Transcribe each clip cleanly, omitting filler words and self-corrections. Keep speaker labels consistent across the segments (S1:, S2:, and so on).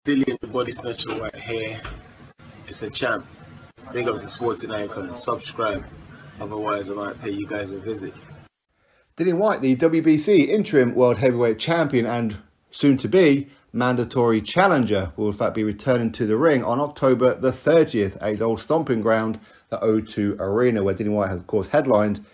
S1: Dillian the Body Snatcher White here. It's a champ. Big up to Sporting Icon. Subscribe. Otherwise, I might pay you guys a visit.
S2: Dillian Whyte, the WBC interim world heavyweight champion and soon to be mandatory challenger, will in fact be returning to the ring on October the 30th at his old stomping ground, the O2 Arena, where Dillian Whyte has of course headlined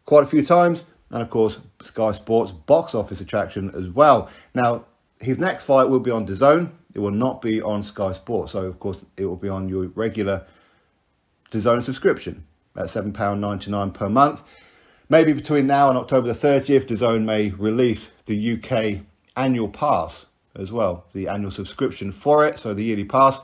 S2: quite a few times, and of course Sky Sports box office attraction as well. Now, his next fight will be on DAZN. It will not be on Sky Sports, so of course it will be on your regular DAZN subscription at £7.99 per month. Maybe between now and October the 30th, DAZN may release the UK annual pass as well, the annual subscription for it, so the yearly pass.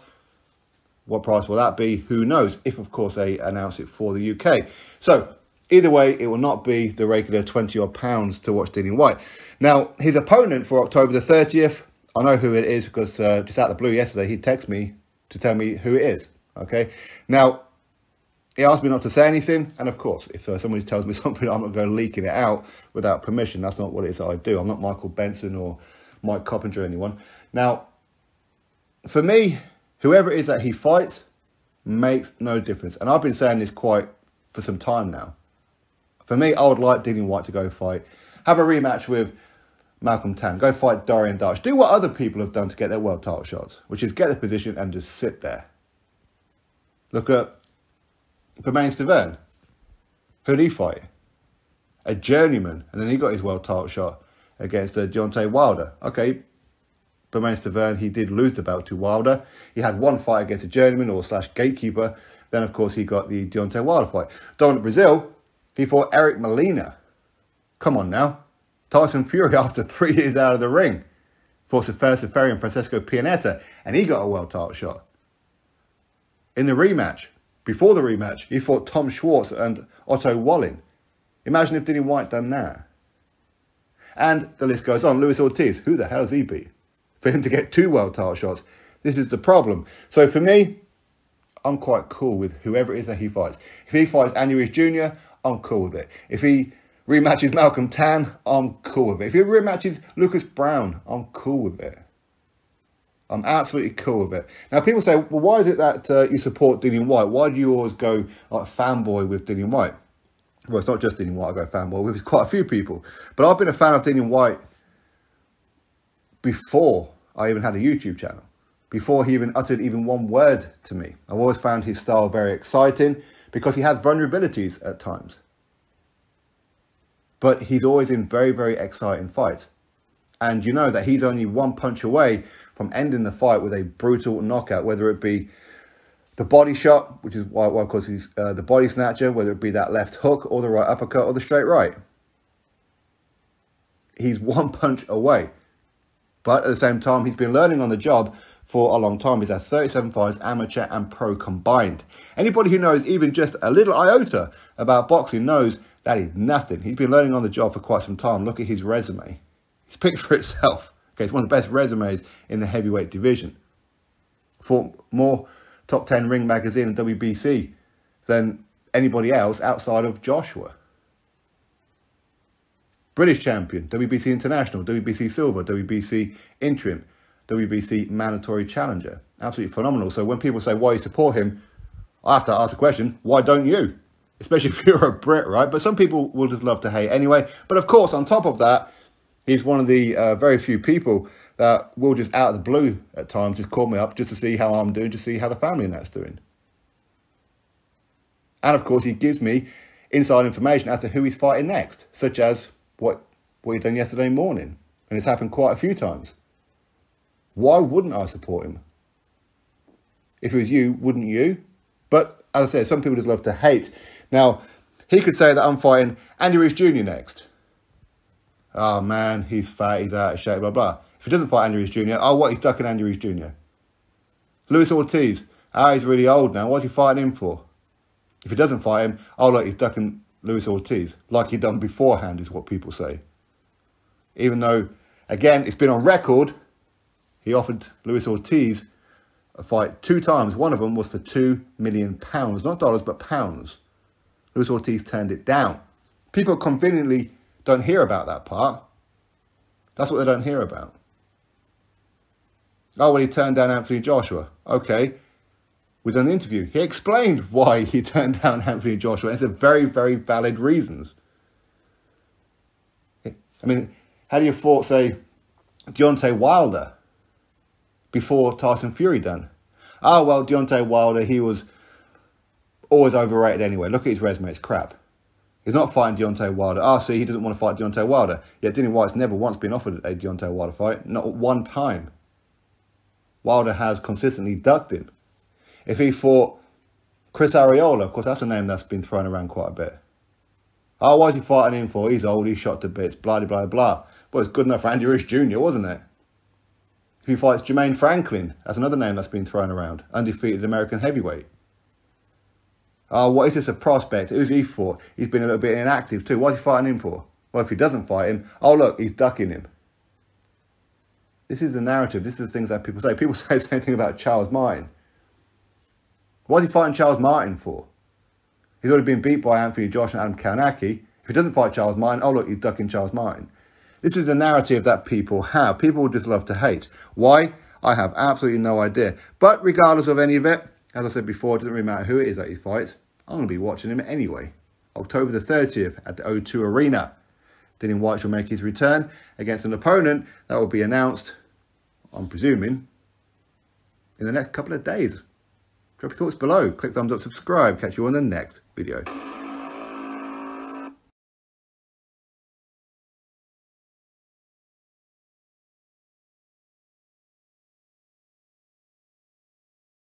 S2: What price will that be? Who knows, if of course they announce it for the UK. So either way, it will not be the regular £20 to watch Dillian Whyte. Now, his opponent for October the 30th, I know who it is because just out of the blue yesterday, he texted me to tell me who it is, okay? Now, he asked me not to say anything, and of course, if somebody tells me something, I'm not going to leaking it out without permission. That's not what it is that I do. I'm not Michael Benson or Mike Coppinger or anyone. Now, for me, whoever it is that he fights makes no difference. And I've been saying this for some time now. For me, I would like Dillian Whyte to go fight, have a rematch with Malcolm Tan, go fight Dorian Darch, do what other people have done to get their world title shots, which is get the position and just sit there. Look at Bermane Stiverne. Who did he fight? A journeyman, and then he got his world title shot against Deontay Wilder. Okay, Bermane Stiverne, he did lose the belt to Wilder. He had one fight against a journeyman or / gatekeeper. Then, of course, he got the Deontay Wilder fight. Dominic Brazil, he fought Eric Molina. Come on now. Tyson Fury, after 3 years out of the ring, fought Seferi and Francesco Pianeta, and he got a world title shot. In the rematch, before the rematch, he fought Tom Schwartz and Otto Wallin. Imagine if Dillian Whyte done that. And the list goes on. Luis Ortiz, who the hell has he beat? For him to get 2 world title shots, this is the problem. So for me, I'm quite cool with whoever it is that he fights. If he fights Andy Ruiz Jr., I'm cool with it. If he rematches Malcolm Tan, I'm cool with it. If he rematches Lucas Brown, I'm cool with it. I'm absolutely cool with it. Now, people say, well, why is it that you support Dillian Whyte? Why do you always go like fanboy with Dillian Whyte? Well, it's not just Dillian Whyte I go fanboy with, it's quite a few people. But I've been a fan of Dillian Whyte before I even had a YouTube channel. Before he even uttered even one word to me. I've always found his style very exciting because he has vulnerabilities at times. But he's always in very, very exciting fights. And you know that he's only one punch away from ending the fight with a brutal knockout, whether it be the body shot, which is why of course he's the body snatcher, whether it be that left hook or the right uppercut or the straight right. He's one punch away. But at the same time, he's been learning on the job for a long time. He's had 37 fights, amateur and pro combined. Anybody who knows even just a little iota about boxing knows that is nothing. He's been learning on the job for quite some time. Look at his resume. It speaks for itself. Okay, it's one of the best resumes in the heavyweight division. For more top 10 Ring magazine and WBC than anybody else outside of Joshua. British champion, WBC International, WBC Silver, WBC Interim, WBC Mandatory Challenger. Absolutely phenomenal. So when people say why you support him, I have to ask the question, why don't you? Especially if you're a Brit, right? But some people will just love to hate anyway. But of course, on top of that, he's one of the very few people that will just out of the blue at times just call me up just to see how I'm doing, just to see how the family and that's doing. And of course, he gives me inside information as to who he's fighting next, such as what he done yesterday morning. And it's happened quite a few times. Why wouldn't I support him? If it was you, wouldn't you? But as I said, some people just love to hate. Now, he could say that I'm fighting Andy Ruiz Jr. next. Oh man, he's fat, he's out of shape, blah, blah. If he doesn't fight Andy Ruiz Jr., oh, what, he's ducking Andy Ruiz Jr. Luis Ortiz, he's really old now, what's he fighting him for? If he doesn't fight him, oh, look, he's ducking Luis Ortiz, like he done beforehand, is what people say. Even though, again, it's been on record, he offered Luis Ortiz a fight 2 times. One of them was for £2 million, not dollars, but pounds. Luis Ortiz turned it down. People conveniently don't hear about that part. That's what they don't hear about. Oh, well, he turned down Anthony Joshua. Okay. We've done the interview. He explained why he turned down Anthony Joshua. It's a very, very valid reasons. I mean, how do you thought, say, Deontay Wilder before Tyson Fury done? Oh, well, Deontay Wilder, he was always overrated anyway. Look at his resume, it's crap. He's not fighting Deontay Wilder. Oh, see, he doesn't want to fight Deontay Wilder. Yet Dillian Whyte's never once been offered a Deontay Wilder fight. Not one time. Wilder has consistently ducked him. If he fought Chris Arreola, of course, that's a name that's been thrown around quite a bit. Oh, why is he fighting him for? He's old, he's shot to bits, blah, blah, blah. Well, it's good enough for Andy Ruiz Jr., wasn't it? If he fights Jermaine Franklin, that's another name that's been thrown around. Undefeated American heavyweight. Oh, what is this, a prospect? Who's he for? He's been a little bit inactive too. What's he fighting him for? Well, if he doesn't fight him, oh, look, he's ducking him. This is the narrative. This is the things that people say. People say the same thing about Charles Martin. What's he fighting Charles Martin for? He's already been beat by Anthony Joshua and Adam Kownacki. If he doesn't fight Charles Martin, oh, look, he's ducking Charles Martin. This is the narrative that people have. People just love to hate. Why? I have absolutely no idea. But regardless of any of it, as I said before, it doesn't really matter who it is that he fights. I'm going to be watching him anyway. October the 30th at the O2 Arena. Dillian Whyte will make his return against an opponent that will be announced, I'm presuming, in the next couple of days. Drop your thoughts below. Click thumbs up, subscribe. Catch you on the next video.